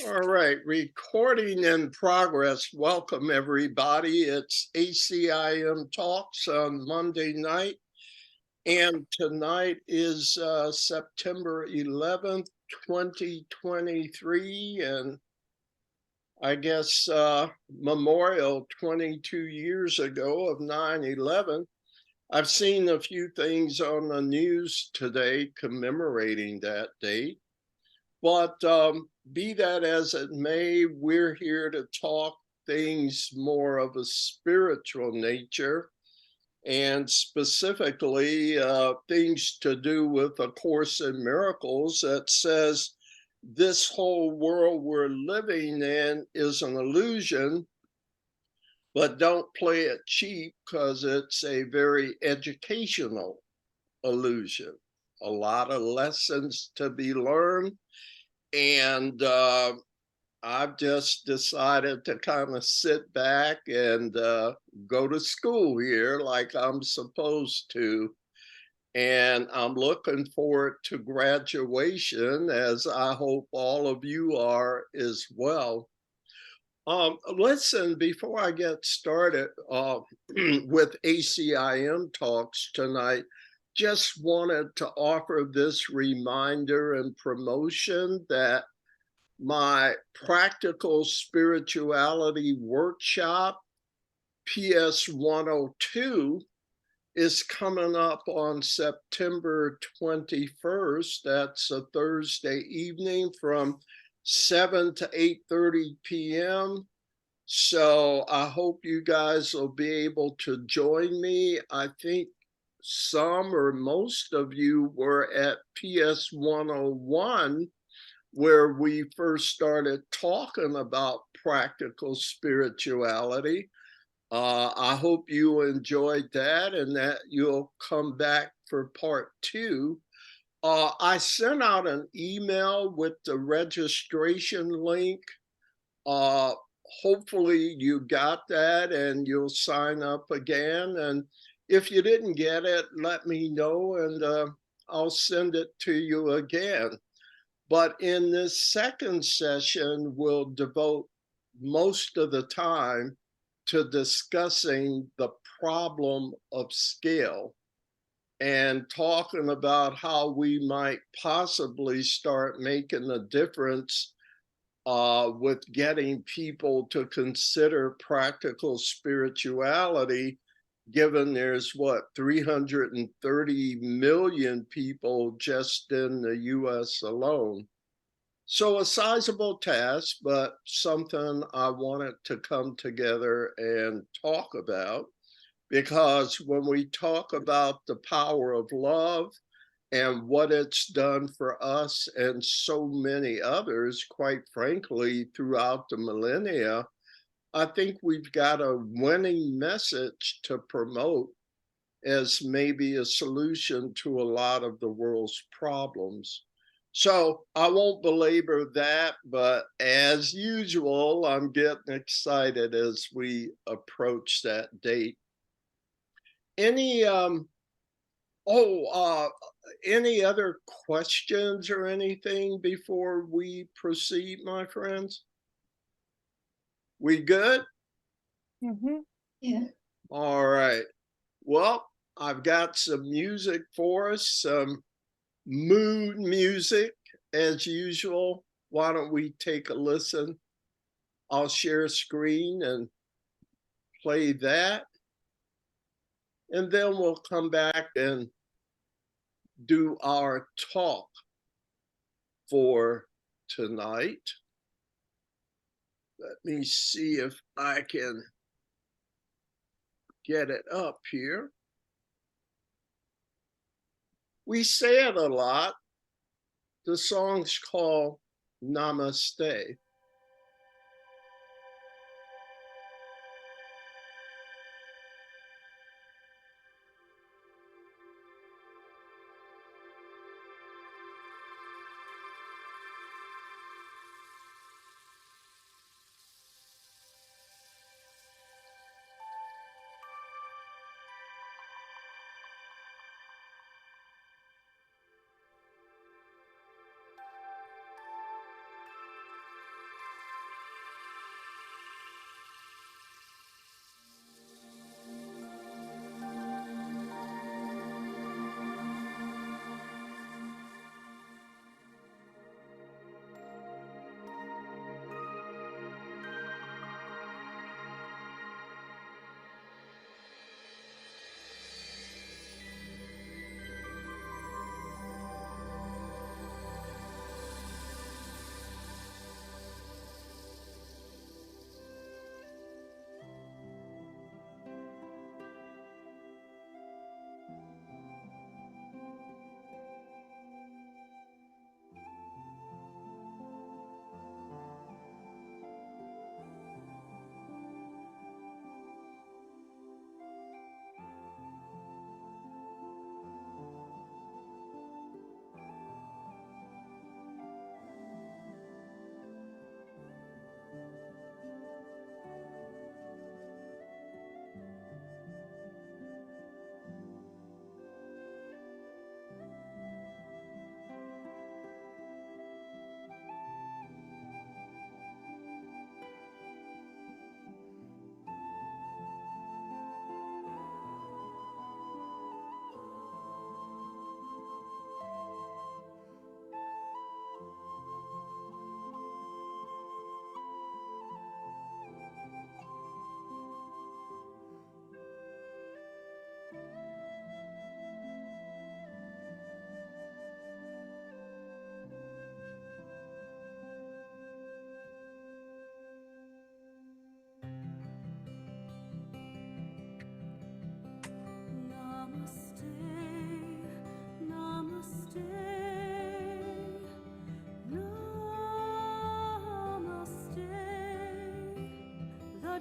All right, recording in progress. Welcome, everybody. It's ACIM Talks on Monday night, and tonight is September 11th, 2023, and I guess Memorial 22 years ago of 9/11. I've seen a few things on the news today commemorating that date. But be that as it may, we're here to talk things more of a spiritual nature and specifically things to do with A Course in Miracles that says this whole world we're living in is an illusion, but don't play it cheap because it's a very educational illusion. A lot of lessons to be learned. And I've just decided to kind of sit back and go to school here like I'm supposed to. And I'm looking forward to graduation, as I hope all of you are as well. Listen, before I get started with ACIM Talks tonight, just wanted to offer this reminder and promotion that my practical spirituality workshop, PS 102, is coming up on September 21st. That's a Thursday evening from 7 to 8:30 p.m. So I hope you guys will be able to join me. I think some or most of you were at PS 101 where we first started talking about practical spirituality. I hope you enjoyed that and that you'll come back for part two. I sent out an email with the registration link. Uh, Hopefully you got that and you'll sign up again. And if you didn't get it, let me know and I'll send it to you again. But in this second session, we'll devote most of the time to discussing the problem of scale and talking about how we might possibly start making a difference with getting people to consider practical spirituality, given there's what, 330 million people just in the US alone. So a sizable task, but something I wanted to come together and talk about, because when we talk about the power of love and what it's done for us and so many others, quite frankly, throughout the millennia, I think we've got a winning message to promote as maybe a solution to a lot of the world's problems. So I won't belabor that, but as usual, I'm getting excited as we approach that date. Any oh any other questions or anything before we proceed, my friends? We good? Mm-hmm. Yeah. All right. Well, I've got some music for us, some mood music as usual. Why don't we take a listen? I'll share a screen and play that. And then we'll come back and do our talk for tonight. Let me see if I can get it up here. We say it a lot. The song's called Namaste.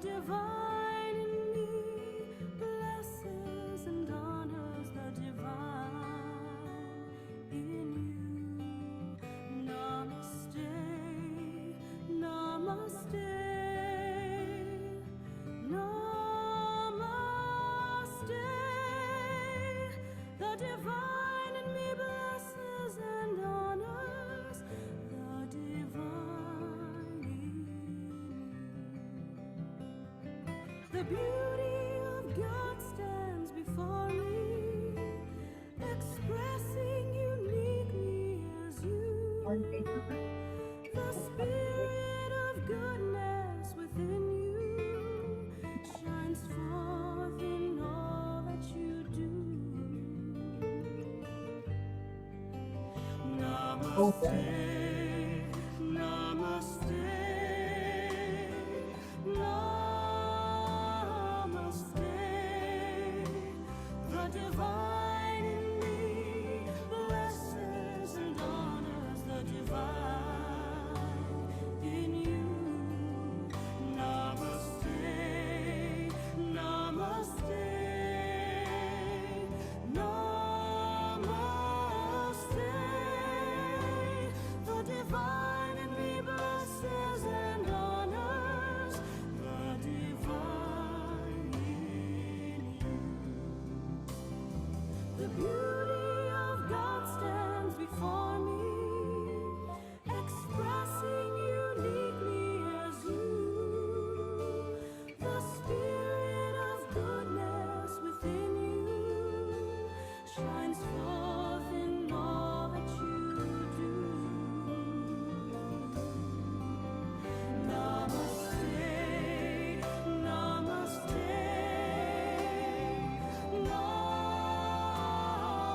divine in me blesses and honors the divine in you. Namaste, namaste, namaste. The divine in me blesses and honors the divine in you. The beauty of God stands before me, expressing uniquely as you. The spirit of goodness within you shines forth in all that you do. Namaste, namaste, namaste. The divine in me blesses and honors the divine in you. Namaste, namaste, namaste. The divine in me blesses and honors the divine in you. The beauty of God stands before me, expressing uniquely as you. The spirit of goodness within you shines forth in all that you do. Namaste, namaste, namaste.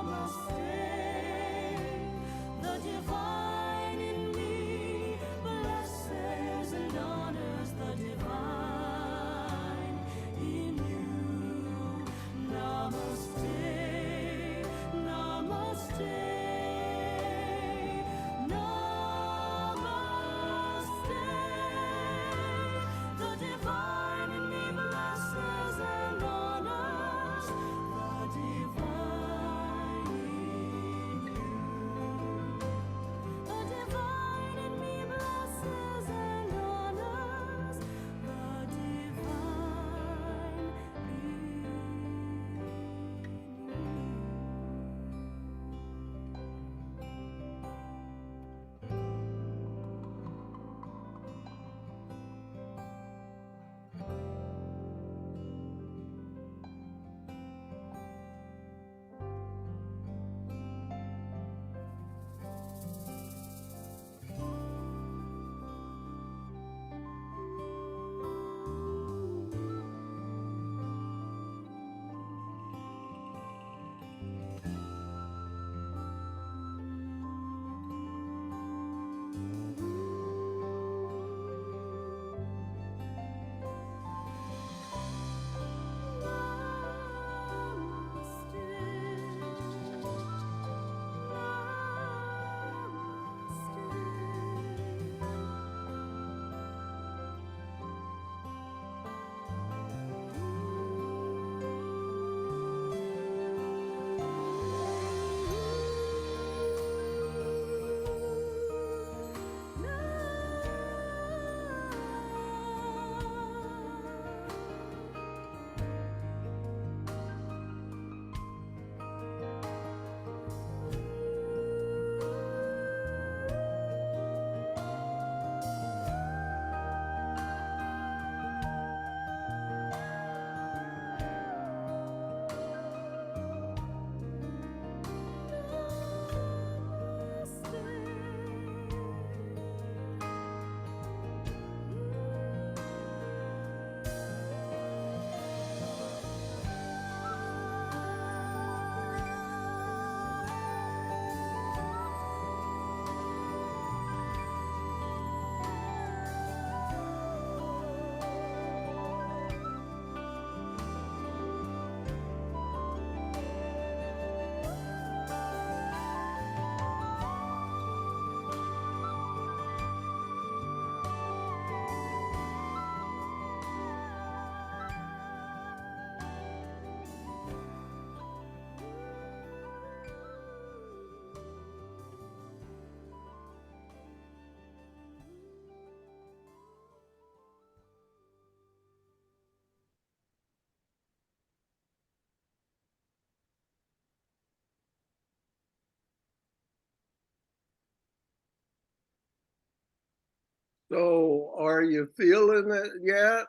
So are you feeling it yet?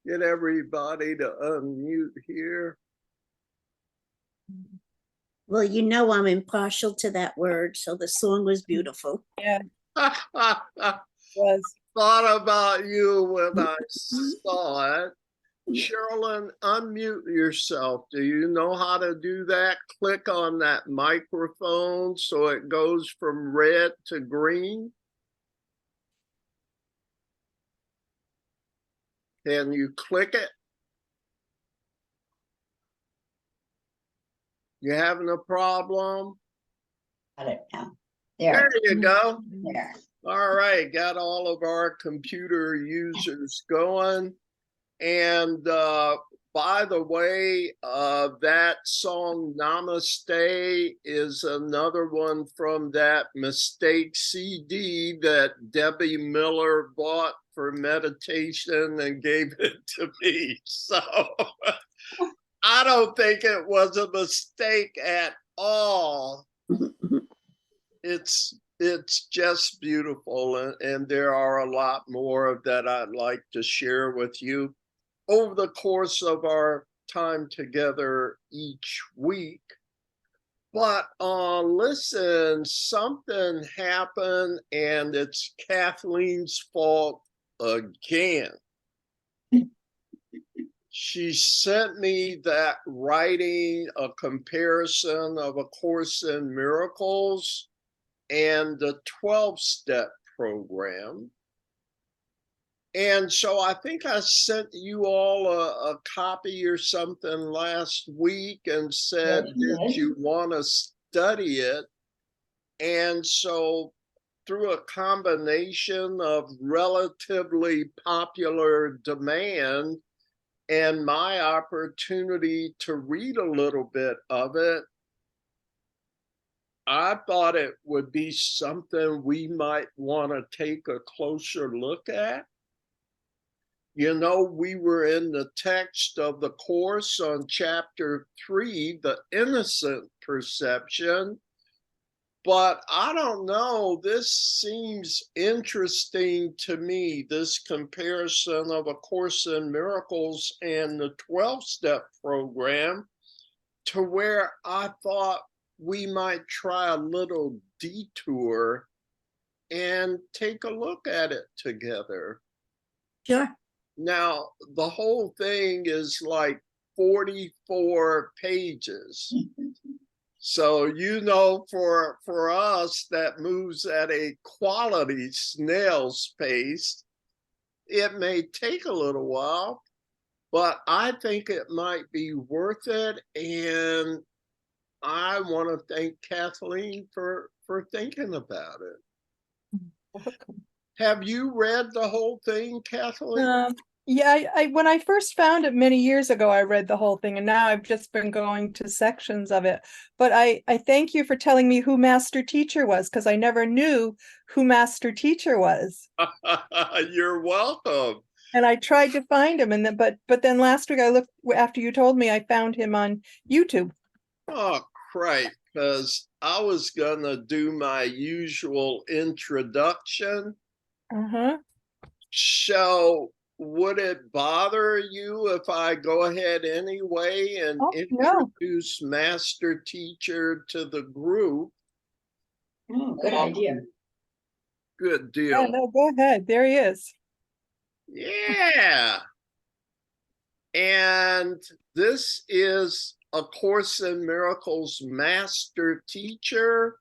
Get everybody to unmute here. Well, you know I'm impartial to that word, so the song was beautiful. Yeah, Thought was. about you when I saw it. Sherilyn, unmute yourself. Do you know how to do that? Click on that microphone so it goes from red to green. Can you click it? You having a problem? Got it now. There you go. There. All right, got all of our computer users going. And by the way, that song Namaste is another one from that Mistake CD that Debbie Miller bought for meditation and gave it to me. So I don't think it was a mistake at all. It's just beautiful, and there are a lot more that I'd like to share with you over the course of our time together each week. But listen, something happened, and it's Kathleen's fault again. She sent me that writing a comparison of A Course in Miracles and the 12-step program. And so I think I sent you all a copy or something last week and said, did you want to study it? And so through a combination of relatively popular demand and my opportunity to read a little bit of it, I thought it would be something we might want to take a closer look at. You know, we were in the text of the course on chapter 3, the innocent perception. But I don't know, this seems interesting to me, this comparison of A Course in Miracles and the 12-step program, to where I thought we might try a little detour and take a look at it together. Sure. Now, the whole thing is like 44 pages. So, you know, for us that moves at a quality snail's pace, it may take a little while, but I think it might be worth it. And I want to thank Kathleen for thinking about it. Have you read the whole thing, Kathleen? Yeah, I when I first found it many years ago, I read the whole thing, and now I've just been going to sections of it. But I thank you for telling me who Master Teacher was, because I never knew who Master Teacher was. You're welcome. And I tried to find him, and then but then last week I looked after you told me, I found him on YouTube. Oh, right, because I was gonna do my usual introduction. Uh-huh. So would it bother you if I go ahead anyway and Oh, no. introduce Master Teacher to the group? Oh, good idea. Good Yeah, deal. no, go ahead. There he is. Yeah. And this is A Course in Miracles Master Teacher.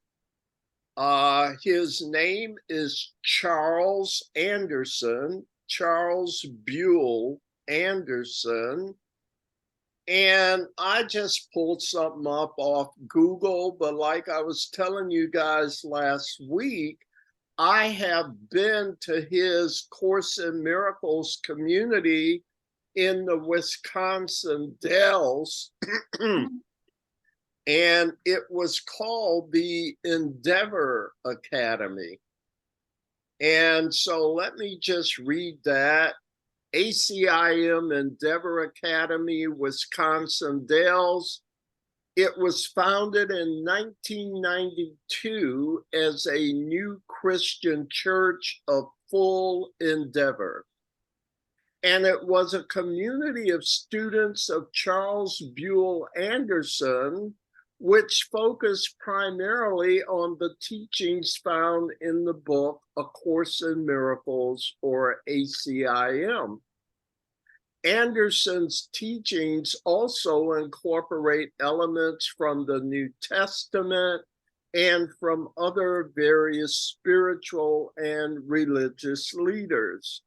His name is Charles Anderson, Charles Buell Anderson. And I just pulled something up off Google, but like I was telling you guys last week, I have been to his Course in Miracles community in the Wisconsin Dells. And it was called the Endeavor Academy. And so let me just read that. ACIM Endeavor Academy, Wisconsin Dells. It was founded in 1992 as a new Christian church of full endeavor. And it was a community of students of Charles Buell Anderson, which focused primarily on the teachings found in the book A Course in Miracles, or ACIM. Anderson's teachings also incorporate elements from the New Testament and from other various spiritual and religious leaders.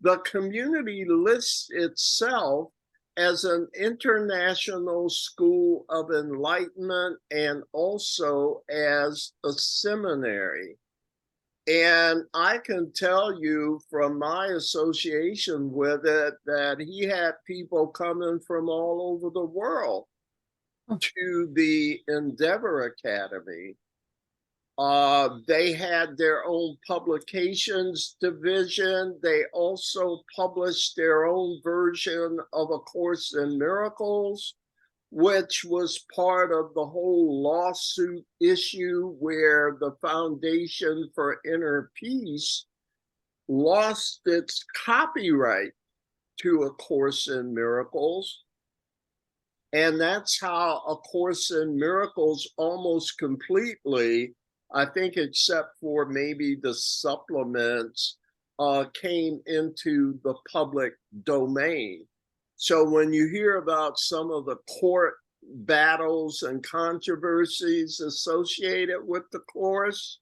The community lists itself as an international school of enlightenment and also as a seminary. And I can tell you from my association with it that he had people coming from all over the world to the Endeavor Academy. They had their own publications division. They also published their own version of A Course in Miracles, which was part of the whole lawsuit issue where the Foundation for Inner Peace lost its copyright to A Course in Miracles. And that's how A Course in Miracles almost completely, I think except for maybe the supplements, came into the public domain. So when you hear about some of the court battles and controversies associated with the course,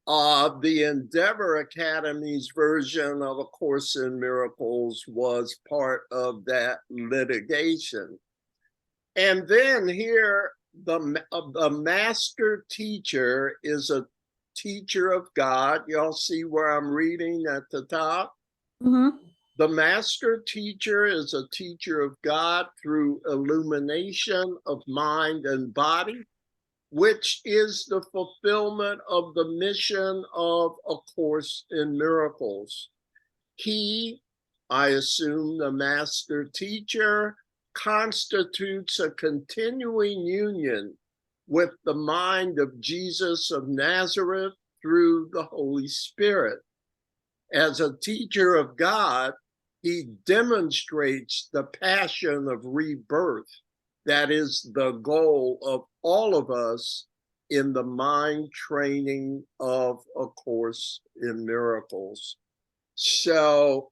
the Endeavor Academy's version of A Course in Miracles was part of that litigation. And then here, the master teacher is a teacher of God. Y'all see where I'm reading at the top? Mm-hmm. The master teacher is a teacher of God through illumination of mind and body, which is the fulfillment of the mission of A Course in Miracles. He, I assume the master teacher, constitutes a continuing union with the mind of Jesus of Nazareth through the Holy Spirit. As a teacher of God, he demonstrates the passion of rebirth that is the goal of all of us in the mind training of A Course in Miracles. So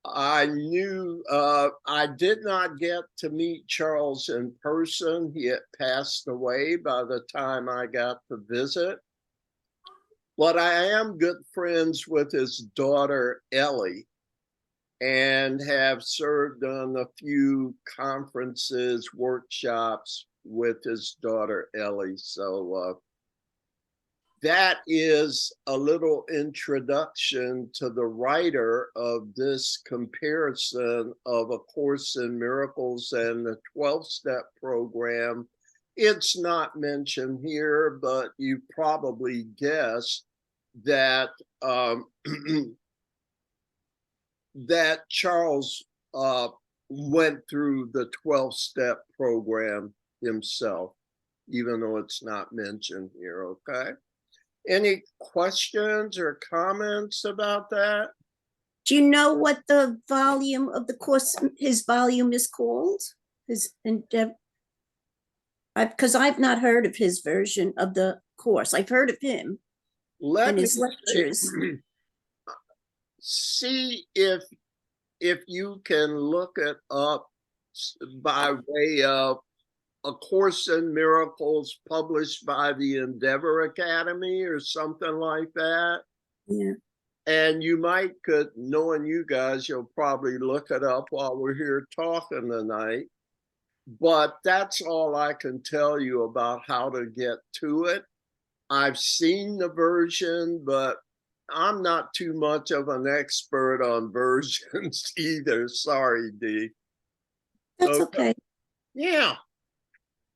I knew I did not get to meet Charles in person. He had passed away by the time I got to visit. But I am good friends with his daughter, Ellie, and have served on a few conferences, workshops with his daughter, Ellie. So that is a little introduction to the writer of this comparison of A Course in Miracles and the 12-step program. It's not mentioned here, but you probably guessed that that Charles went through the 12-step program himself, even though it's not mentioned here, okay? Any questions or comments about that? Do you know what the volume of the course, his volume is called? His endeavor? Because I've not heard of his version of the course. I've heard of him and his lectures. See if you can look it up by way of A Course in Miracles published by the Endeavor Academy or something like that. Yeah. And you might could, knowing you guys, you'll probably look it up while we're here talking tonight. But that's all I can tell you about how to get to it. I've seen the version, but I'm not too much of an expert on versions either. Sorry, Dee. That's okay. Yeah.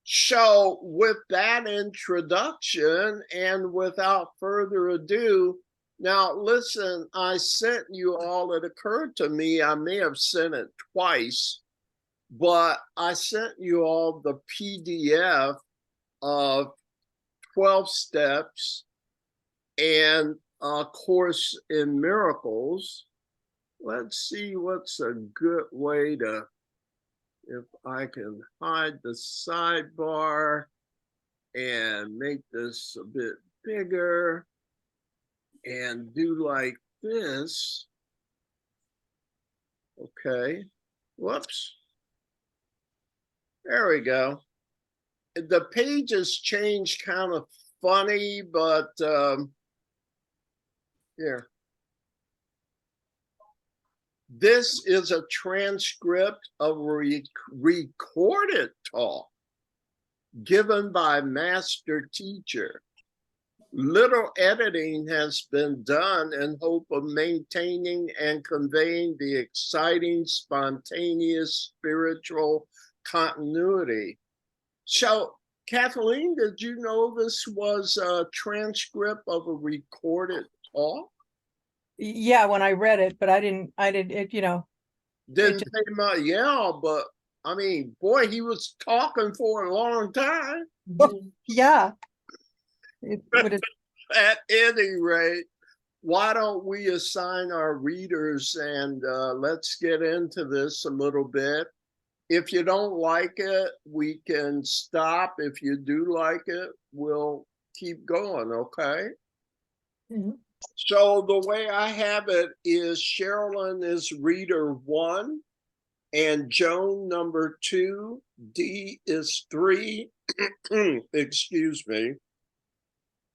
So with that introduction and without further ado, now listen, I sent you all, it occurred to me, I may have sent it twice, but I sent you all the PDF of 12 steps and a course in miracles. Let's see what's a good way to, if I can hide the sidebar and make this a bit bigger and do like this. Okay, whoops. There we go. The pages changed kind of funny, but here. This is a transcript of a recorded talk given by master teacher. Little editing has been done in hope of maintaining and conveying the exciting, spontaneous spiritual continuity. So, Kathleen, did you know this was a transcript of a recorded talk? Yeah, when I read it, but I didn't, it, you know, Didn't say much, yeah, but I mean, boy, he was talking for a long time. yeah. It would have, At any rate, why don't we assign our readers and let's get into this a little bit. If you don't like it, we can stop. If you do like it, we'll keep going, okay? Mhm. So the way I have it is Sherilyn is reader 1 and Joan number 2, D is 3, excuse me,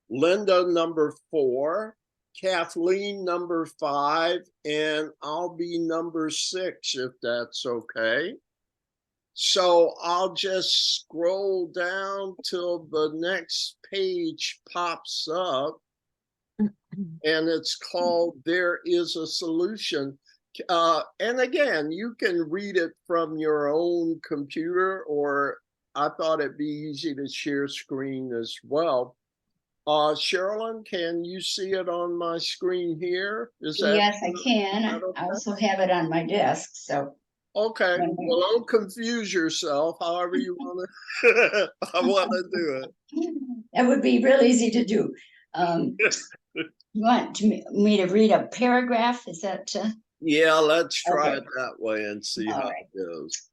Linda number 4, Kathleen number 5, and I'll be number 6 if that's okay. So I'll just scroll down till the next page pops up, and it's called There is a Solution. And again, you can read it from your own computer, or I thought it'd be easy to share screen as well. Sherilyn, can you see it on my screen here? Is that Yes, I can. that I okay? also have it on my desk, so. Okay, well, don't confuse yourself, however you want to, I want to do it. That would be real easy to do. You want me to read a paragraph? Is that, Yeah, let's try Okay. it that way and see All how right. it goes.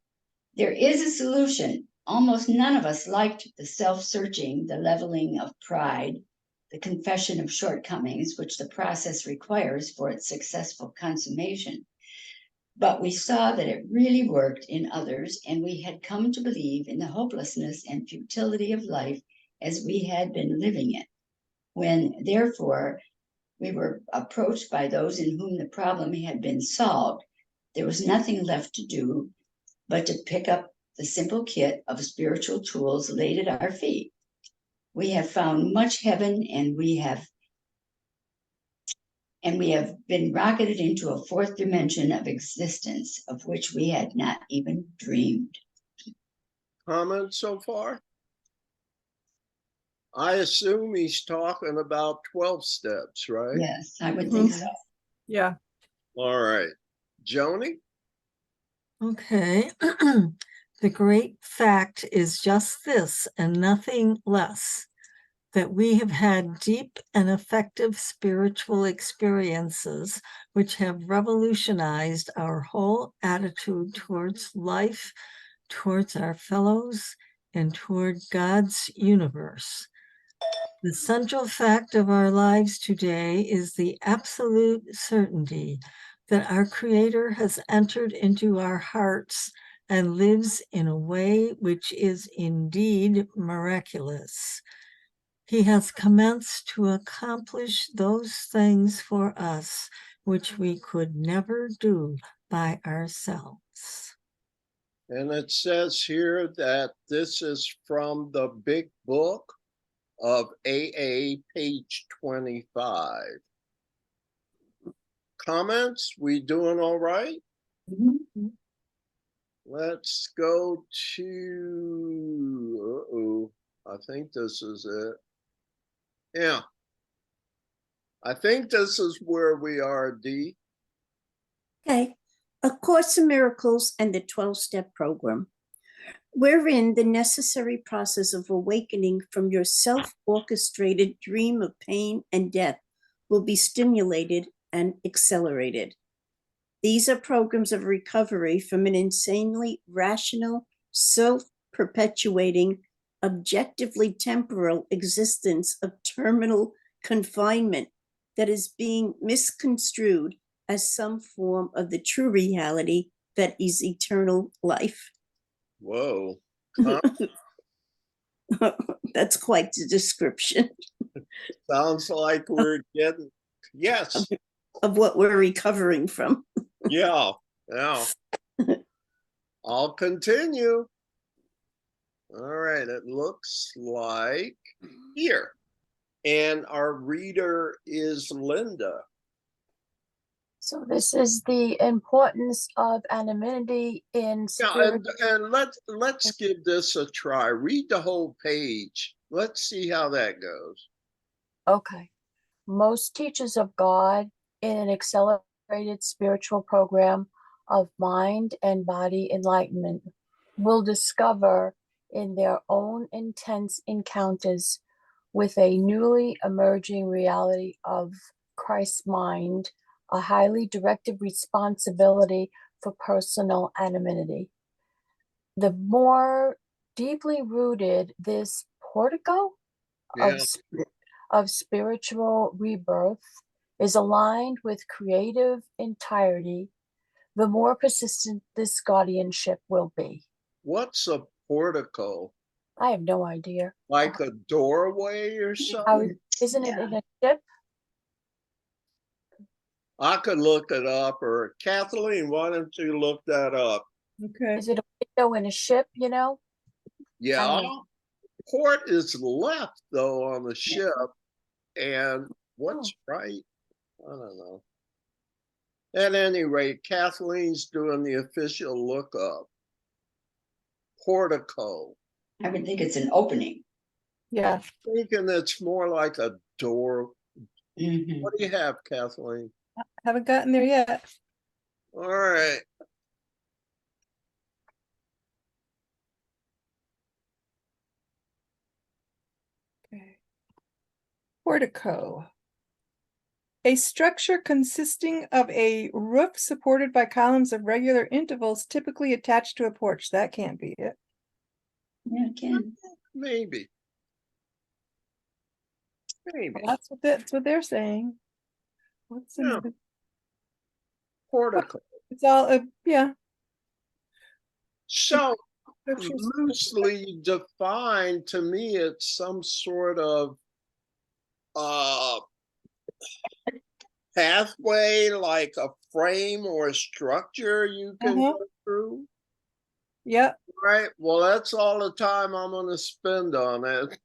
There is a solution. Almost none of us liked the self-searching, the leveling of pride, the confession of shortcomings, which the process requires for its successful consummation. But we saw that it really worked in others, and we had come to believe in the hopelessness and futility of life as we had been living it. When, therefore, we were approached by those in whom the problem had been solved, there was nothing left to do but to pick up the simple kit of spiritual tools laid at our feet. We have found much heaven, and we have been rocketed into a fourth dimension of existence of which we had not even dreamed. Comments so far? I assume he's talking about 12 steps, right? Yes, I would think so. yeah. All right. Joni? Okay. The great fact is just this and nothing less, that we have had deep and effective spiritual experiences which have revolutionized our whole attitude towards life, towards our fellows, and toward God's universe. The central fact of our lives today is the absolute certainty that our Creator has entered into our hearts and lives in a way which is indeed miraculous. He has commenced to accomplish those things for us which we could never do by ourselves. And it says here that this is from the big book of AA, page 25. Comments? We doing all right? Mhm. Let's go to, I think this is it. Yeah. I think this is where we are, D. Okay, A Course in Miracles and the 12-step program, wherein the necessary process of awakening from your self-orchestrated dream of pain and death will be stimulated and accelerated. These are programs of recovery from an insanely rational, self-perpetuating, objectively temporal existence of terminal confinement that is being misconstrued as some form of the true reality that is eternal life. Whoa. That's quite the description Sounds like we're getting, yes, of what we're recovering from. yeah, yeah. I'll continue. All right, it looks like here. And our reader is Linda. So this is the importance of anonymity in Yeah, spirit. and let's give this a try. Read the whole page. Let's see how that goes. Okay. Most teachers of God in an accelerated spiritual program of mind and body enlightenment will discover in their own intense encounters with a newly emerging reality of Christ's mind a highly directed responsibility for personal anonymity. The more deeply rooted this portico Yeah. of spiritual rebirth is aligned with creative entirety, the more persistent this guardianship will be. What's a portico? I have no idea. Like a doorway or How, something? isn't it in a ship? I could look it up, or Kathleen, why don't you look that up? Okay. Is it a window in a ship, you know? Yeah, know. port is left though on the ship, and what's right? I don't know. At any rate, Kathleen's doing the official lookup. Portico. I would think it's an opening. Yeah. Thinking it's more like a door. Mhm. What do you have, Kathleen? Haven't gotten there yet. All right. Okay. Portico. A structure consisting of a roof supported by columns of regular intervals typically attached to a porch. That can't be it. Yeah, it can. Maybe. Maybe. Well, that's what they're saying. What's Yeah. another? Portico. It's all yeah. So Structures. loosely defined, to me, it's some sort of pathway, like a frame or a structure you can go through. Yep. Right. Well, that's all the time I'm going to spend on it.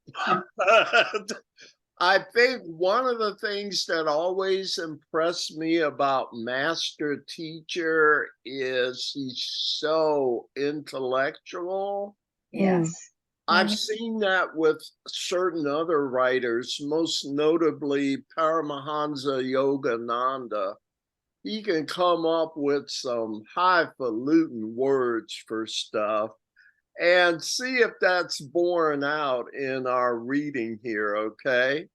I think one of the things that always impressed me about Master Teacher is he's so intellectual. Yes. I've seen that with certain other writers, most notably Paramahansa Yogananda. He can come up with some highfalutin words for stuff, and see if that's borne out in our reading here, okay?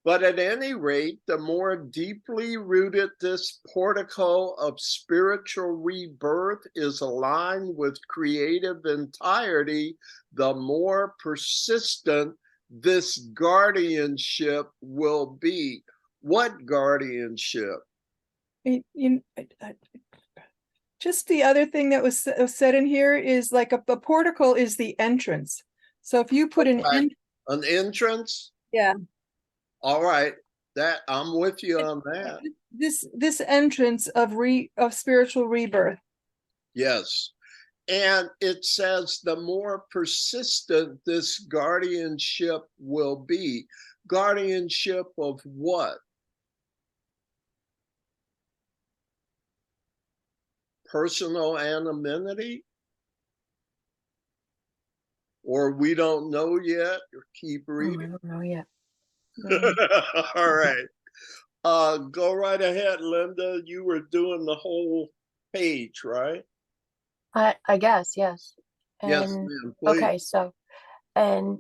But at any rate, the more deeply rooted this portico of spiritual rebirth is aligned with creative entirety, the more persistent this guardianship will be. What guardianship? Just the other thing that was said in here is like a portico is the entrance. So if you put an entrance, yeah, all right, that I'm with you on that. This entrance of spiritual rebirth. Yes. And it says the more persistent this guardianship will be. Guardianship of what? Personal anonymity? Or we don't know yet? Or keep reading? I don't know yet. All right. Go right ahead, Linda. You were doing the whole page, right? I guess, yes. Yes, And ma'am, please. okay, so and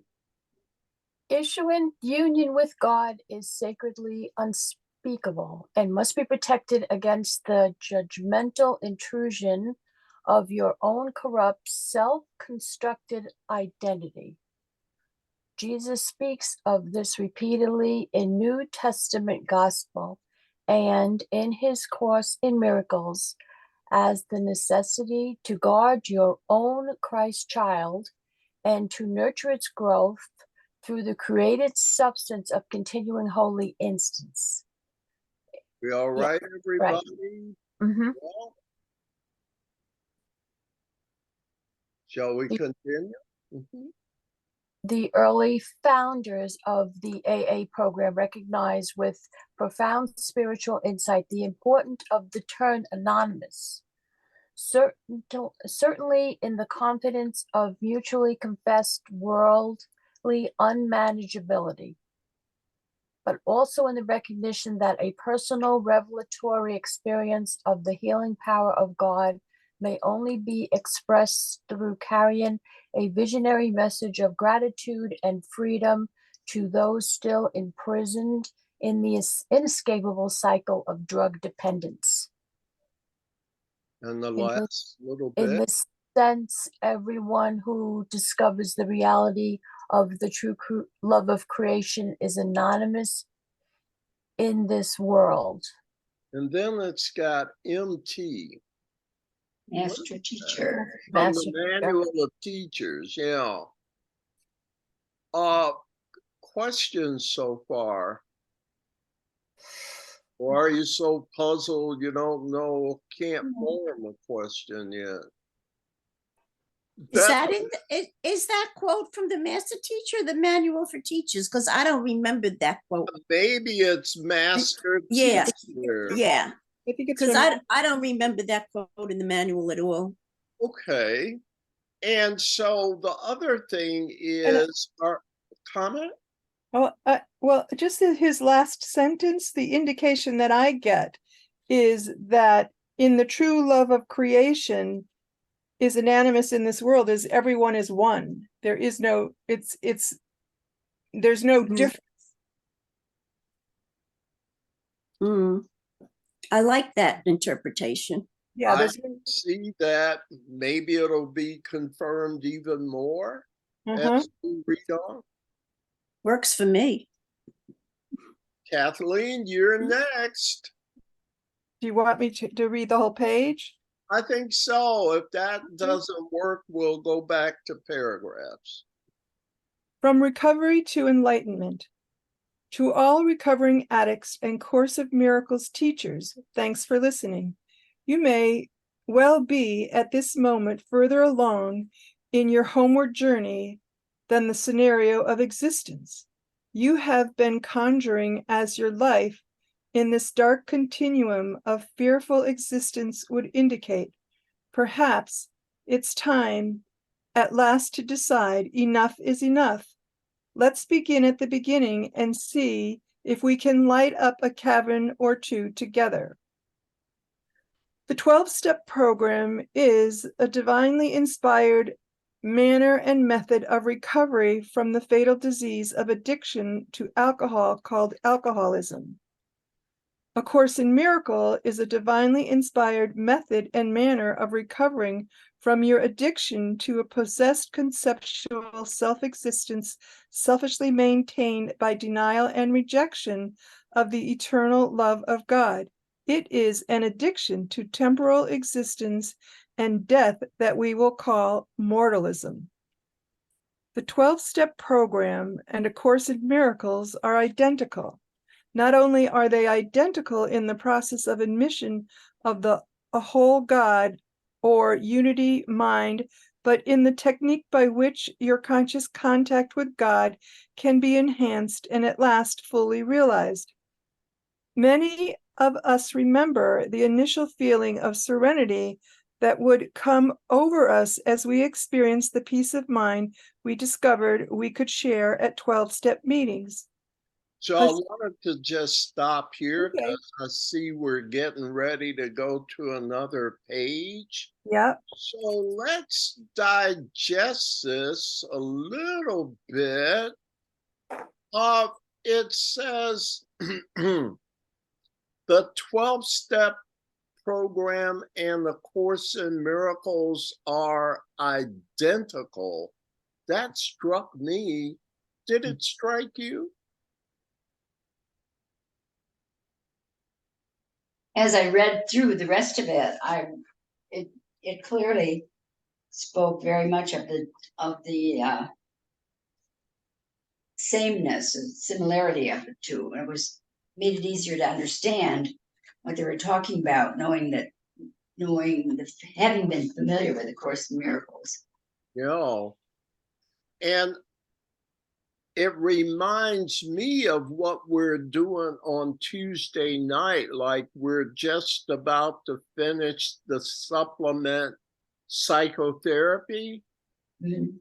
issuing union with God is sacredly unspeakable and must be protected against the judgmental intrusion of your own corrupt, self-constructed identity. Jesus speaks of this repeatedly in New Testament gospel and in his course in miracles as the necessity to guard your own Christ child and to nurture its growth through the created substance of continuing holy instance. We all Yeah, right, right. everybody? Mhm. Well, shall we continue? Mhm. The early founders of the AA program recognized with profound spiritual insight the importance of the term anonymous. Certainly in the confidence of mutually confessed worldly unmanageability, but also in the recognition that a personal revelatory experience of the healing power of God may only be expressed through carrying a visionary message of gratitude and freedom to those still imprisoned in the inescapable cycle of drug dependence. And the In the- last little In bit. this sense, everyone who discovers the reality of the true love of creation is anonymous in this world. And then it's got MT. Master teacher. From Master the teacher. Manual of Teachers, yeah. Questions so far? Or are you so puzzled you don't know, can't form a question yet? Is that is that quote from the master teacher, the manual for teachers? Because I don't remember that quote. Maybe it's master Yeah. teacher. Yeah, I think it's because from, I don't remember that quote in the manual at all. Okay. And so the other thing is our comment. well, just in his last sentence, the indication that I get is that in the true love of creation is unanimous in this world, is everyone is one. There is no, there's no Mhm. difference. Mm. I like that interpretation. Yeah, I there's see that maybe it'll be confirmed even more as we read on. Works for me. Kathleen, you're next. Do you want me to read the whole page? I think so. If that doesn't work, we'll go back to paragraphs. From recovery to enlightenment. To all recovering addicts and Course of Miracles teachers, thanks for listening. You may well be at this moment further along in your homeward journey than the scenario of existence you have been conjuring as your life in this dark continuum of fearful existence would indicate. Perhaps it's time at last to decide enough is enough. Let's begin at the beginning and see if we can light up a cabin or two together. The 12-step program is a divinely inspired manner and method of recovery from the fatal disease of addiction to alcohol called alcoholism. A Course in Miracle is a divinely inspired method and manner of recovering from your addiction to a possessed conceptual self-existence selfishly maintained by denial and rejection of the eternal love of God. It is an addiction to temporal existence and death that we will call mortalism. The 12-step program and A Course in Miracles are identical. Not only are they identical in the process of admission of a whole God or unity mind, but in the technique by which your conscious contact with God can be enhanced and at last fully realized. Many of us remember the initial feeling of serenity that would come over us as we experienced the peace of mind we discovered we could share at 12-step meetings. So I wanted to just stop here Okay. because I see we're getting ready to go to another page. Yeah. So let's digest this a little bit. It says the 12-step program and the Course in Miracles are identical. That struck me. Did it strike you? As I read through the rest of it, it clearly spoke very much of the sameness and similarity of the two. And it was made it easier to understand what they were talking about, having been familiar with the Course in Miracles. Yeah. And it reminds me of what we're doing on Tuesday night. Like we're just about to finish the supplement psychotherapy, Mhm.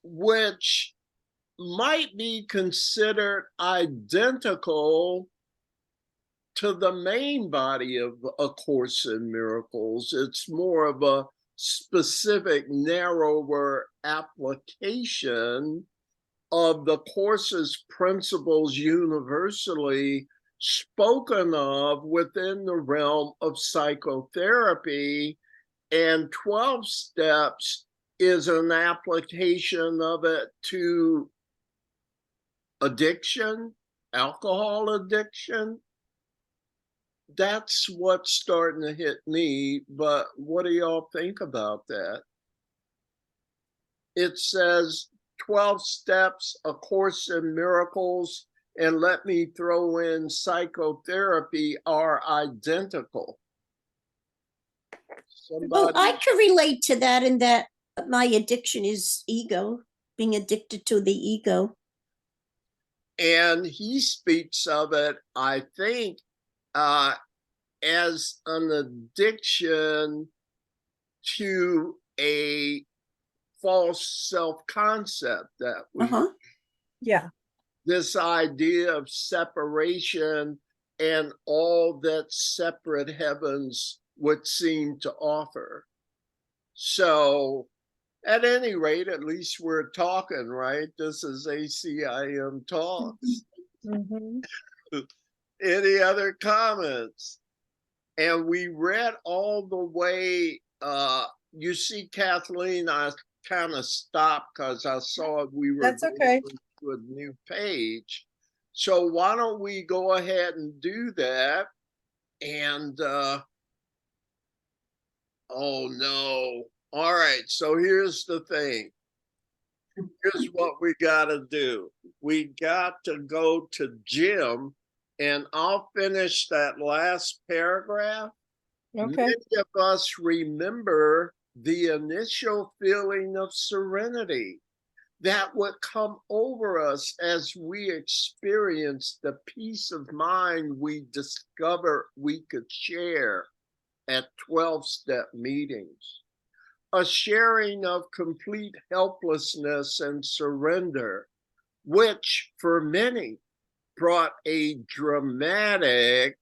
which might be considered identical to the main body of A Course in Miracles. It's more of a specific, narrower application of the Course's principles universally spoken of within the realm of psychotherapy. And 12 steps is an application of it to addiction, alcohol addiction. That's what's starting to hit me, but what do y'all think about that? It says 12 steps, A Course in Miracles, and let me throw in psychotherapy are identical. Well, I Somebody, could relate to that in that my addiction is ego, being addicted to the ego. and he speaks of it, I think, as an addiction to a false self-concept that we Uh-huh. Yeah. this idea of separation and all that separate heavens would seem to offer. So at any rate, at least we're talking, right? This is ACIM Talks. Mhm. Any other comments? And we read all the way, you see, Kathleen, I kind of stopped because I saw we were That's okay. going to a new page. So why don't we go ahead and do that? And oh no. All right, so here's the thing. Here's what we got to do. We got to go to Jim, and I'll finish that last paragraph. Okay. Many of us remember the initial feeling of serenity that would come over us as we experience the peace of mind we discovered we could share at 12-step meetings. A sharing of complete helplessness and surrender, which for many brought a dramatic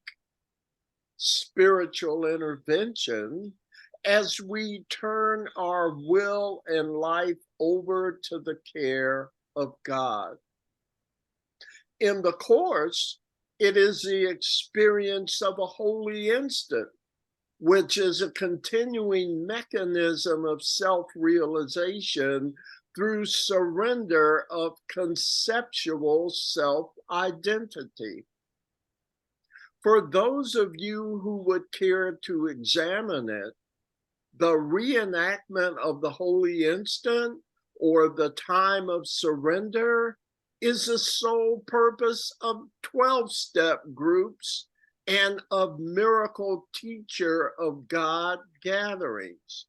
spiritual intervention as we turn our will and life over to the care of God. In the Course, it is the experience of a holy instant, which is a continuing mechanism of self-realization through surrender of conceptual self-identity. For those of you who would care to examine it, the reenactment of the holy instant or the time of surrender is the sole purpose of 12-step groups and of miracle teacher of God gatherings.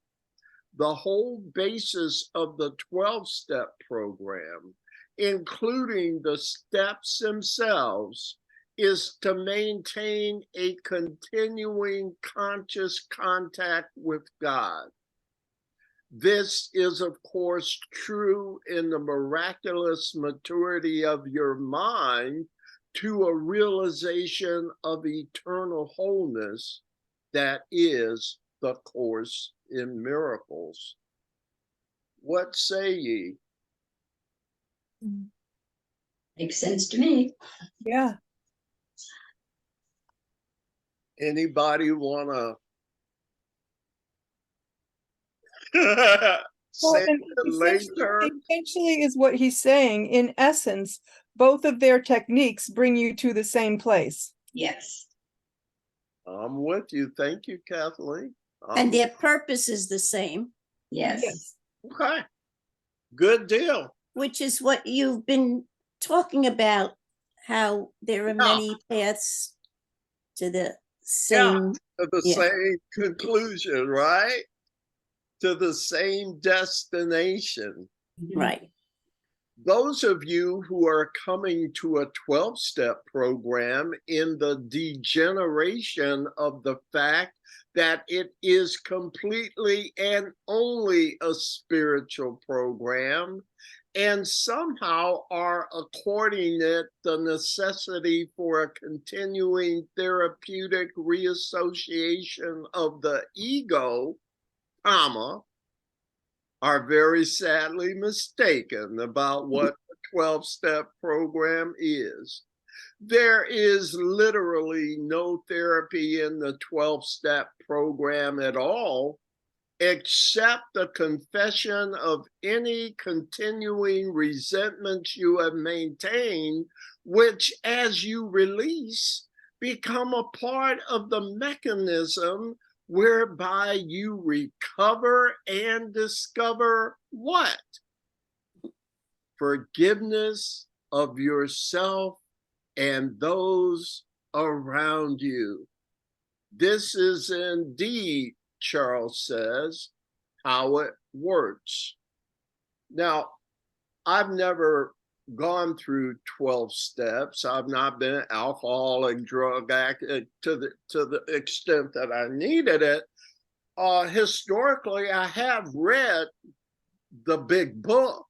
The whole basis of the 12-step program, including the steps themselves, is to maintain a continuing conscious contact with God. This is, of course, true in the miraculous maturity of your mind to a realization of eternal wholeness that is the Course in Miracles. What say ye? Makes sense to me. Yeah. Anybody want to Well, say and it later? essentially is what he's saying. In essence, both of their techniques bring you to the same place. Yes. I'm with you. Thank you, Kathleen. And their purpose is the same, Yes. Okay. Good deal. which is what you've been talking about, how there are Yeah. many paths to the Yeah. same. To the Yeah. same conclusion, right? To the same destination. Right. Those of you who are coming to a 12-step program in the degeneration of the fact that it is completely and only a spiritual program, and somehow are according it the necessity for a continuing therapeutic reassociation of the ego, comma, are very sadly mistaken about what the 12-step program is. There is literally no therapy in the 12-step program at all, except the confession of any continuing resentments you have maintained, which as you release, become a part of the mechanism whereby you recover and discover what? Forgiveness of yourself and those around you. This is indeed, Charles says, how it works. Now, I've never gone through 12 steps. I've not been an alcoholic, drug addict to the extent that I needed it. Historically, I have read the big book,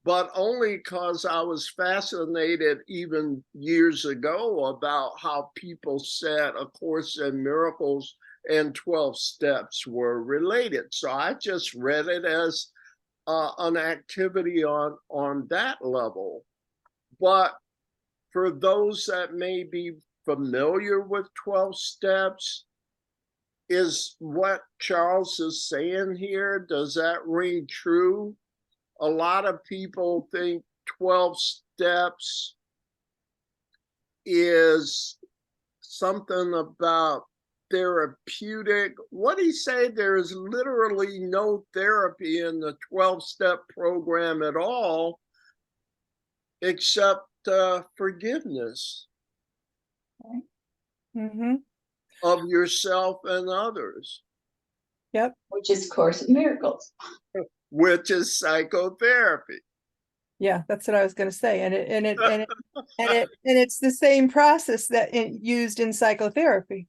but only because I was fascinated even years ago about how people said A Course in Miracles and 12 steps were related. So I just read it as an activity on that level. But for those that may be familiar with 12 steps, is what Charles is saying here, does that ring true? A lot of people think 12 steps is something about therapeutic. What he say? There is literally no therapy in the 12-step program at all, except forgiveness Mm-hmm. of yourself and others, Yep. Which is Course in Miracles. which is psychotherapy. Yeah, that's what I was going to say. And it's the same process that used in psychotherapy.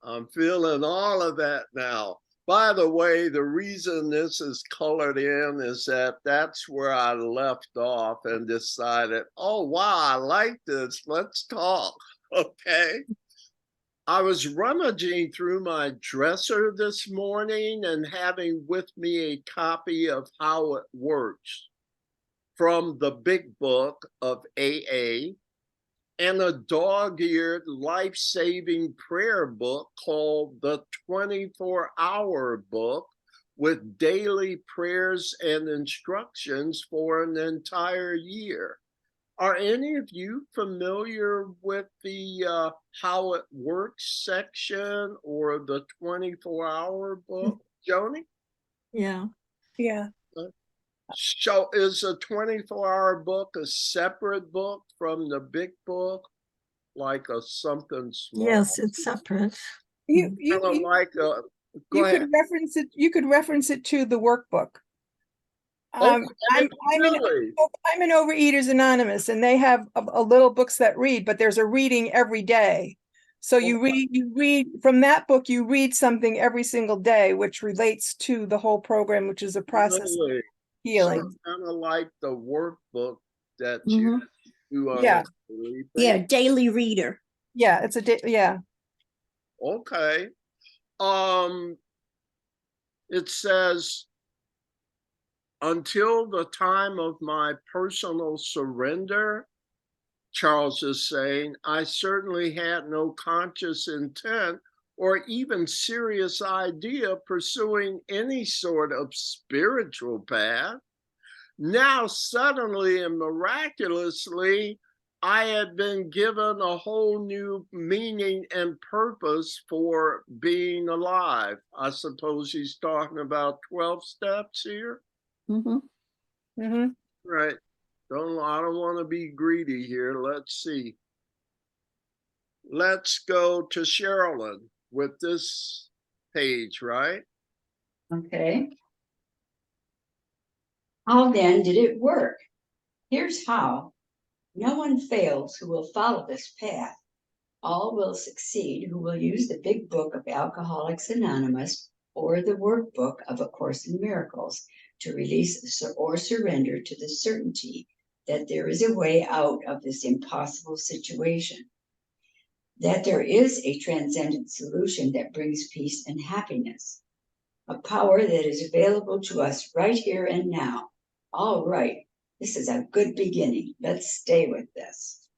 I'm feeling all of that now. By the way, the reason this is colored in is that that's where I left off and decided, oh, wow, I like this. Let's talk. Okay. I was rummaging through my dresser this morning and having with me a copy of How It Works from the big book of AA, and a dog-eared life-saving prayer book called the 24-Hour Book with daily prayers and instructions for an entire year. Are any of you familiar with the How It Works section or the 24-Hour Book, Joni? Yeah. Yeah. So is a 24-hour book a separate book from the big book, like a something small? Yes, it's separate. You Kind of like a, go you ahead. could reference it. You could reference it to the workbook. Okay, I'm really? in Overeaters Anonymous, and they have a little books that read, but there's a reading every day. So you read from that book, you read something every single day, which relates to the whole program, which is a process of Really? So healing. it's kind of like the workbook that Mhm. you do on Yeah. a daily Yeah, basis. daily reader. Yeah, it's yeah. Okay. Um, it says, until the time of my personal surrender, Charles is saying, I certainly had no conscious intent or even serious idea pursuing any sort of spiritual path. Now, suddenly and miraculously, I had been given a whole new meaning and purpose for being alive. I suppose he's talking about 12 steps here. Mhm. Mm-hmm. Right. I don't want to be greedy here. Let's see. Let's go to Sherilyn with this page, right? Okay. How then did it work? Here's how. No one fails who will follow this path. All will succeed who will use the big book of Alcoholics Anonymous or the workbook of A Course in Miracles to release or surrender to the certainty that there is a way out of this impossible situation, that there is a transcendent solution that brings peace and happiness, a power that is available to us right here and now. All right, this is a good beginning. Let's stay with this.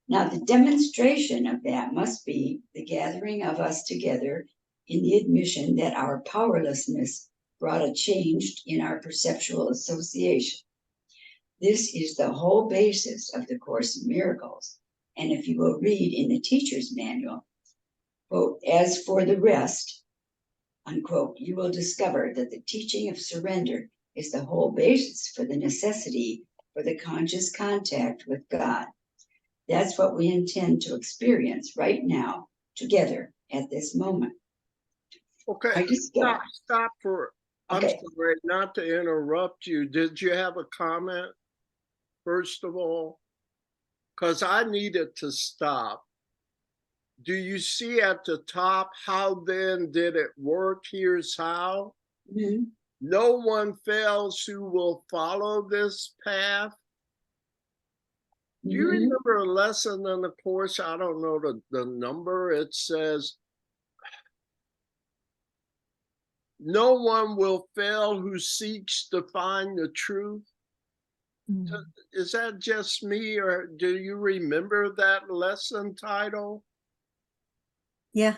Now, the demonstration of that must be the gathering of us together in the admission that our powerlessness brought a change in our perceptual association. This is the whole basis of the Course in Miracles. And if you will read in the teacher's manual, quote, as for the rest, unquote, you will discover that the teaching of surrender is the whole basis for the necessity for the conscious contact with God. That's what we intend to experience right now together at this moment. Okay. Stop for, I'm Okay. sorry not to interrupt you. Did you have a comment, first of all? Because I needed to stop. Do you see at the top, how then did it work? Here's how. Mm-hmm. No one fails who will follow this path. Do you remember a lesson in the course? I don't know the number. It says, no one will fail who seeks to find the truth. Is that just me, or do you remember that lesson title? Yeah.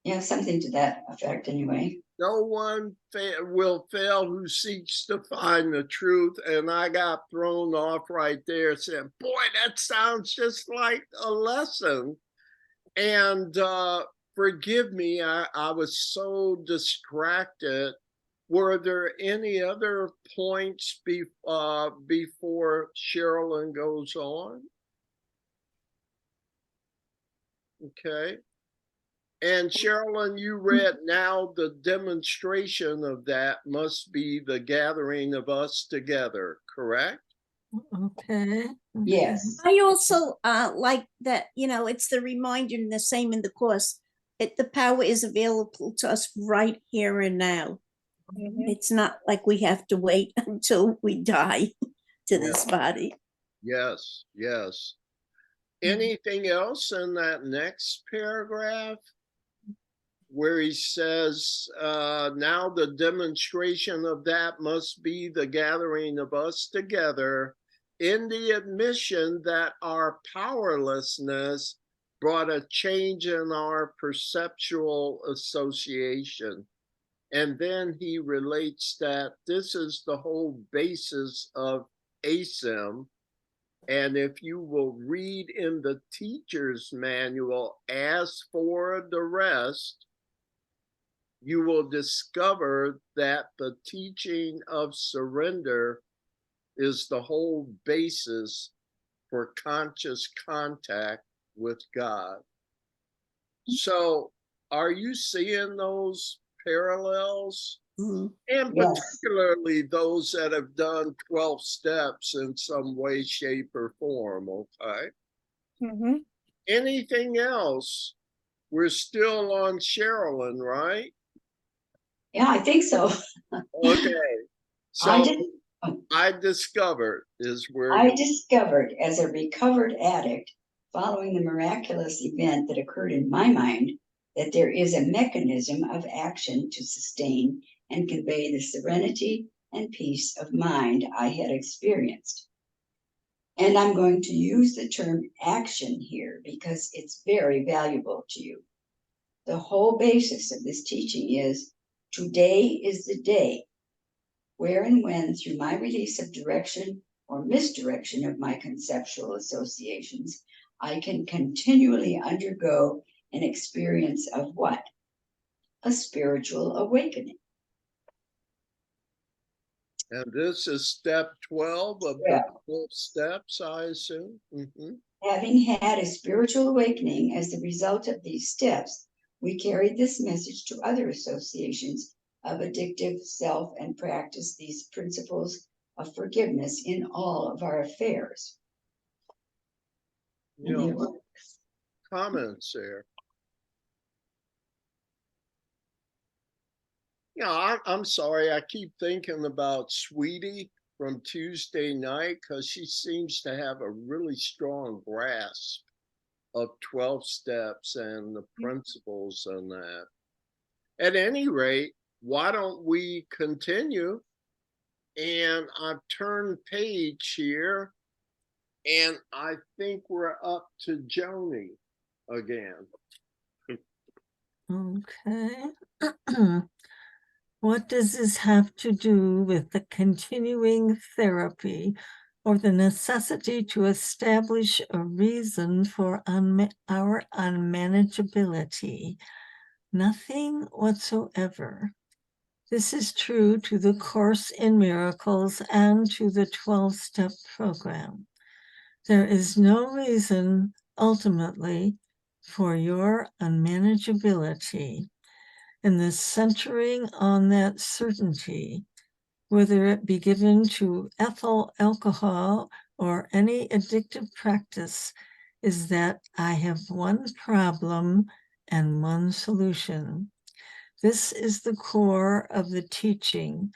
Yeah, something to that effect anyway. No one will fail who seeks to find the truth. And I got thrown off right there saying, boy, that sounds just like a lesson. And forgive me, I was so distracted. Were there any other points before Sherilyn goes on? Okay. And Sherilyn, you read, now the demonstration of that must be the gathering of us together, correct? Okay. Yes. I also like that, it's the reminder and the same in the course. The power is available to us right here and now. Mhm. It's not like we have to wait until we die to this body. Yes, yes. Anything else in that next paragraph where he says, now the demonstration of that must be the gathering of us together in the admission that our powerlessness brought a change in our perceptual association. And then he relates that this is the whole basis of ACIM. And if you will read in the teacher's manual, as for the rest, you will discover that the teaching of surrender is the whole basis for conscious contact with God. So, are you seeing those parallels? Mhm. And Yes. particularly those that have done 12 steps in some way, shape, or form, okay? Mhm. Anything else We're still on Sherilyn, right? Yeah, I think so. Okay. I So just, I discovered is where I discovered as a recovered addict following the miraculous event that occurred in my mind that there is a mechanism of action to sustain and convey the serenity and peace of mind I had experienced. And I'm going to use the term action here because it's very valuable to you. The whole basis of this teaching is today is the day where and when, through my release of direction or misdirection of my conceptual associations, I can continually undergo an experience of what? A spiritual awakening. and this is step 12 of Yeah. the 12 steps, I assume. Having had a spiritual awakening as the result of these steps, we carried this message to other associations of addictive self and practice these principles of forgiveness in all of our affairs. You know, comments there. Yeah, I'm sorry. I keep thinking about Sweetie from Tuesday night because she seems to have a really strong grasp of 12 steps and the principles and that. At any rate, why don't we continue? And I've turned page here, and I think we're up to Joni again. Okay. What does this have to do with the continuing therapy or the necessity to establish a reason for our unmanageability? Nothing whatsoever. This is true to the Course in Miracles and to the 12-step program. There is no reason ultimately for your unmanageability. And the centering on that certainty, whether it be given to ethyl alcohol or any addictive practice, is that I have one problem and one solution. This is the core of the teaching,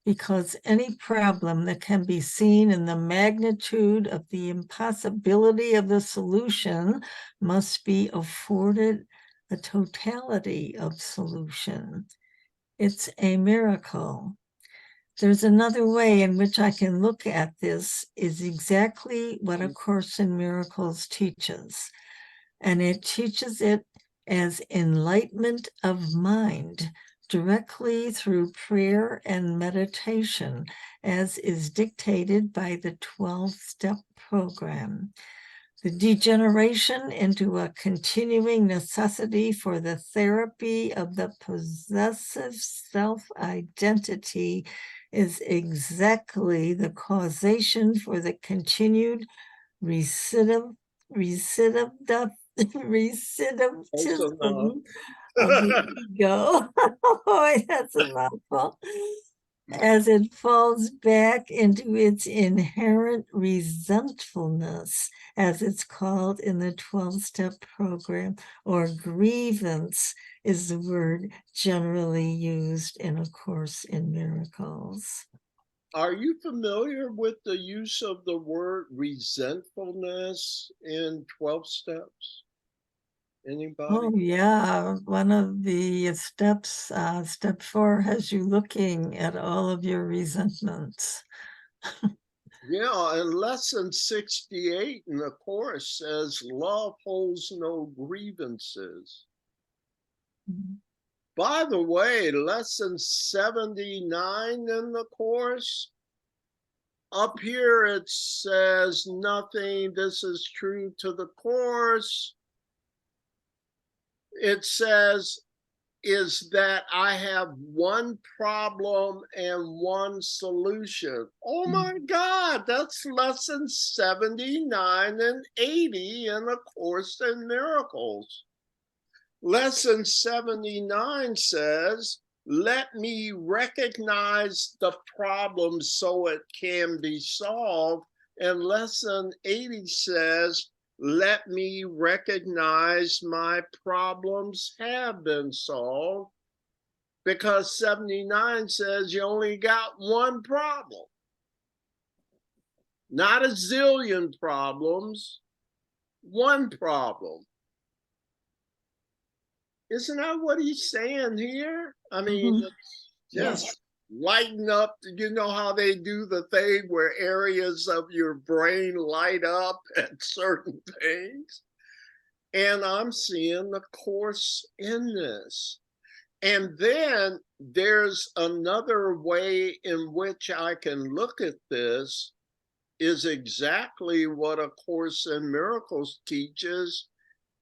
because any problem that can be seen in the magnitude of the impossibility of the solution must be afforded a totality of solution. It's a miracle. There's another way in which I can look at this is exactly what A Course in Miracles teaches. And it teaches it as enlightenment of mind, directly through prayer and meditation, as is dictated by the 12-step program. The degeneration into a continuing necessity for the therapy of the possessive self-identity is exactly the causation for the continued recidivism of the ego. Boy, that's a mouthful. As it falls back into its inherent resentfulness, as it's called in the 12-step program, or grievance is the word generally used in A Course in Miracles. Are you familiar with the use of the word resentfulness in 12 steps? Anybody? Oh, yeah. One of the steps, step 4, has you looking at all of your resentments. Yeah, and lesson 68 in the course says love holds no grievances. By the way, lesson 79 in the course, up here it says nothing. This is true to the course. It says, is that I have one problem and one solution. Oh my God, that's lesson 79 and 80 in A Course in Miracles. Lesson 79 says, let me recognize the problem so it can be solved. And lesson 80 says, let me recognize my problems have been solved, because 79 says you only got one problem, not a zillion problems, one problem. Isn't that what he's saying here? I mean, Mhm. it's Yes. just lighten up. You know how they do the thing where areas of your brain light up at certain things? And I'm seeing the course in this. And then there's another way in which I can look at this, is exactly what A Course in Miracles teaches.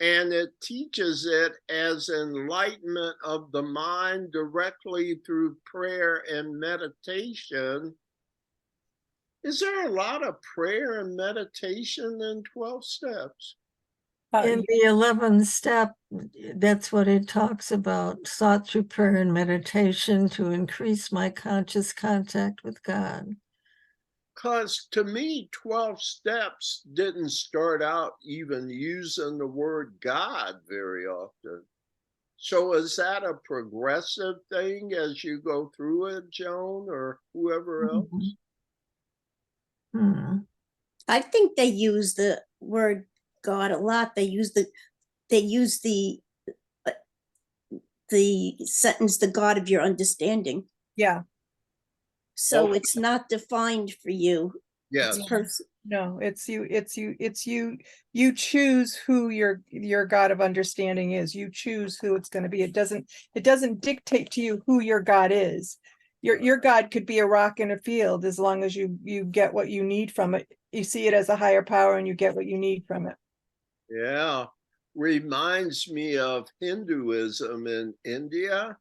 And it teaches it as enlightenment of the mind directly through prayer and meditation. Is there a lot of prayer and meditation in 12 steps? In the 11th step, that's what it talks about, sought through prayer and meditation to increase my conscious contact with God. Because to me, 12 steps didn't start out even using the word God very often. So is that a progressive thing as you go through it, Joan, or whoever else? Hmm. I think they use the word God a lot. They use the uh, the sentence, the God of your understanding. Yeah, So Okay. it's not defined for you. Yes. It's person. no, it's you. You choose who your God of understanding is. You choose who it's going to be. It doesn't dictate to you who your God is. Your God could be a rock in a field, as long as you get what you need from it. You see it as a higher power and you get what you need from it. Yeah. Reminds me of Hinduism in India,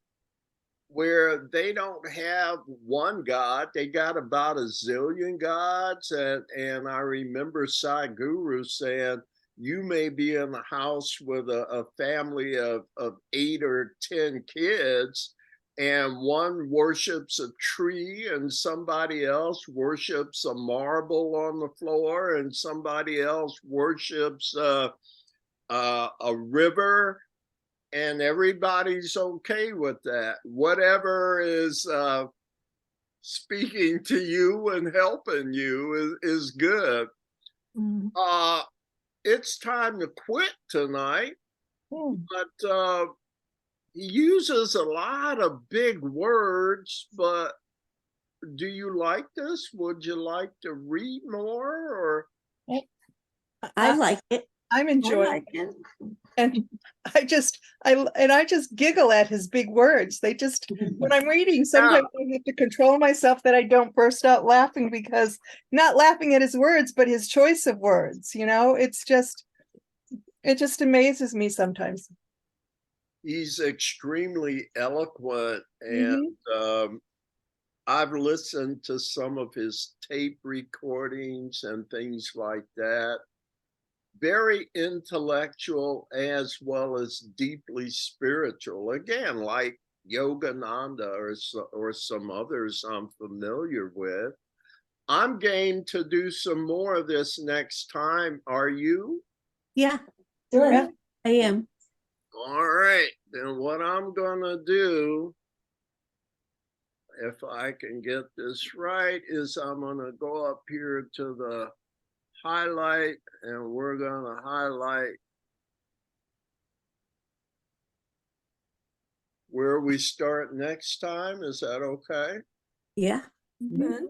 where they don't have one God, they got about a zillion gods. And I remember Sai Guru saying, you may be in a house with a family of 8 or 10 kids, and one worships a tree, and somebody else worships a marble on the floor, and somebody else worships a river, and everybody's okay with that. Whatever is speaking to you and helping you is good. Mhm. It's time to quit tonight, Hmm. but he uses a lot of big words. But do you like this? Would you like to read more? Or I like it. I'm I enjoying like it. and I just giggle at his big words. They just, when I'm reading, sometimes I have to control myself that I don't burst out laughing, because not laughing at his words, but his choice of words, it just amazes me sometimes. he's extremely eloquent, and I've listened to some of his tape recordings and things like that. Very intellectual as well as deeply spiritual. Again, like Yogananda or some others I'm familiar with. I'm game to do some more of this next time. Are you? Yeah, Yeah. I am. All right. Then what I'm gonna do, if I can get this right, is I'm gonna go up here to the highlight, and we're gonna highlight where we start next time. Is that okay? Yeah. Good.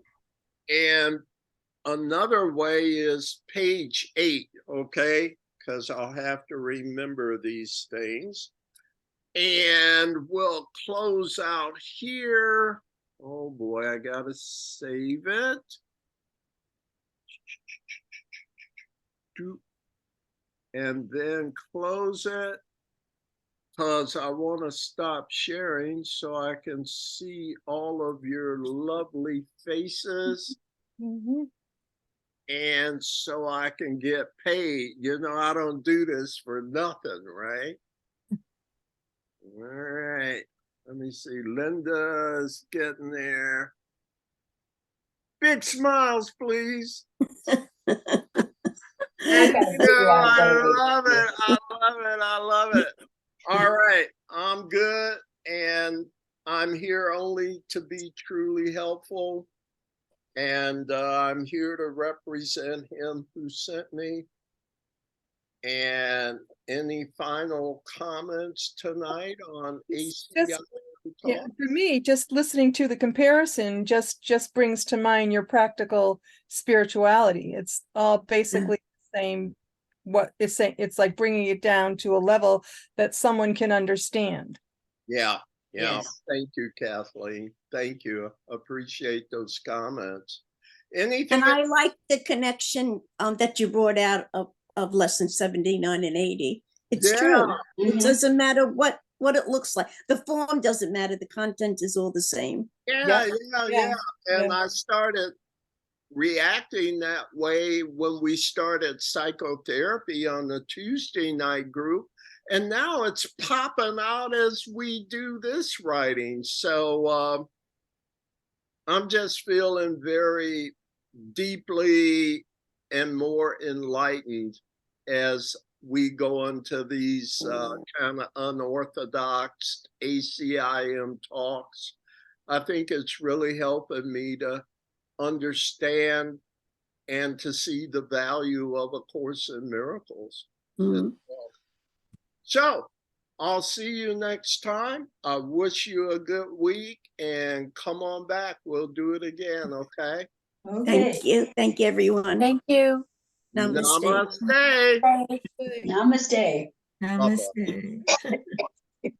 And another way is page 8, okay? Because I'll have to remember these things. And we'll close out here. Oh boy, I gotta save it. And then close it, because I want to stop sharing so I can see all of your lovely faces, and so I can get paid. I don't do this for nothing, right? All right. Let me see. Linda's getting there. Big smiles, please. Thank gotta you. figure out a I better way to love do it. I love it. I love it. All right. I'm good. And I'm here only to be truly helpful. And I'm here to represent him who sent me. And any final comments tonight on ACIM Yeah, Talks? for me, just listening to the comparison just brings to mind your practical spirituality. It's all basically the same. What is saying, it's like bringing it down to a level that someone can understand. Yeah. Yeah. Yes. Thank you, Kathleen. Thank you. Appreciate those comments. Anything And I like the connection that you brought out of lesson 79 and 80. It's Yeah. true. It Mhm. doesn't matter what it looks like. The form doesn't matter. The content is all the same. Yeah, Yep. yeah, Yeah, yeah. And yeah. I started reacting that way when we started psychotherapy on the Tuesday night group. And now it's popping out as we do this writing. So I'm just feeling very deeply and more enlightened as we go into these kind of unorthodox ACIM talks. I think it's really helping me to understand and to see the value of A Course in Miracles. Mhm. So I'll see you next time. I wish you a good week and come on back. We'll do it again, okay? Okay. Thank you. Thank you, everyone. Thank you. Namaste. Namaste. Bye. Namaste. Namaste.